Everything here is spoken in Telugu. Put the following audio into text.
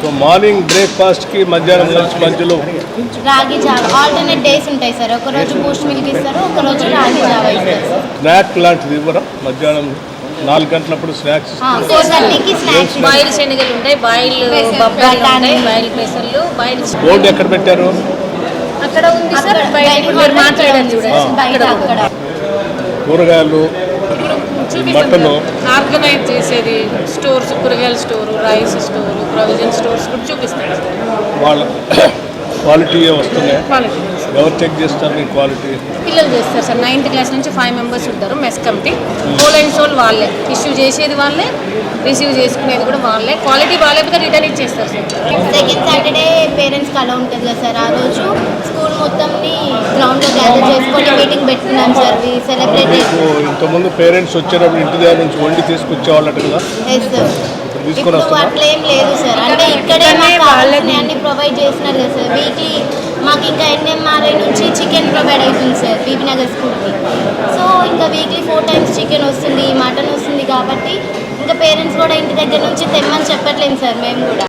సో మార్నింగ్ బ్రేక్ఫాస్ట్కి మధ్యాహ్నం లంచ్ మధ్యలో రాగి జావ ఆల్టర్నేట్ డేస్ ఉంటాయి సార్. ఒక రోజు బూస్ట్ మిల్క్ ఇస్తారు, ఒక రోజు రాగి జావ ఇస్తారు సార్. స్నాక్ లాంటిది ఇవ్వరా? మధ్యాహ్నం 4 గంటలప్పుడు స్నాక్స్ 4:30కి స్నాక్స్. బాయిల్ శనగలు ఉంటాయి, బాయిల్ బొబ్బర్లు ఉంటాయి, బాయిల్ పెసర్లు, బాయిల్ బోర్డు ఎక్కడ పెట్టారు? అక్కడ ఉంది సార్. బయట మీరు మాట్లాడారు చూడండి, బయట అక్కడ కూరగాయలు, మటన్ ఆర్గనైజ్ చేసేది స్టోర్స్, కూరగాయల store, rice store, provision stores కూడా చూపిస్తారు. వాళ్ళ క్వాలిటీ వస్తున్నాయి. క్వాలిటీ ఎవరు చెక్ చేస్తారు మీ క్వాలిటీ? పిల్లలు చేస్తారు సార్. 9th క్లాస్ నుంచి 5 members ఉంటారు mess committee. Whole and sole వాళ్ళే, ఇష్యూ చేసేది వాళ్ళే, రిసీవ్ చేసుకునేది కూడా వాళ్ళే. క్వాలిటీ బాగాలేకపోతే రిటర్న్ ఇచ్చేస్తారు సార్. సెకండ్ సాటర్డే పేరెంట్స్కి అలా ఉంటుంది కదా సార్. ఆ రోజు స్కూల్ మొత్తంని గ్రౌండ్లో గ్యాదర్ చేసుకొని మీటింగ్ పెట్టుకున్నాం సార్. సెలబ్రేట్ ఇంతకుముందు పేరెంట్స్ వచ్చేటప్పుడు ఇంటి దగ్గర నుంచి వండి తీసుకొచ్చేవాళ్ళట కదా? Yes sir. తీసుకొని ఇప్పుడు అట్లా ఏం లేదు సార్. అంటే ఇక్కడే మాకు కావాల్సినవి అన్ని ప్రొవైడ్ చేస్తున్నారు కదా సార్. వీక్లీ మాకు ఇంకా NMRI నుంచి చికెన్ ప్రొవైడ్ అవుతుంది సార్ బీబీ నగర్ స్కూల్కి. సో ఇంకా వీక్లీ 4 times చికెన్ వస్తుంది, మటన్ వస్తుంది. కాబట్టి ఇంకా పేరెంట్స్ కూడా ఇంటి దగ్గర నుంచి తెమ్మని చెప్పట్లేదు సార్ మేము కూడా.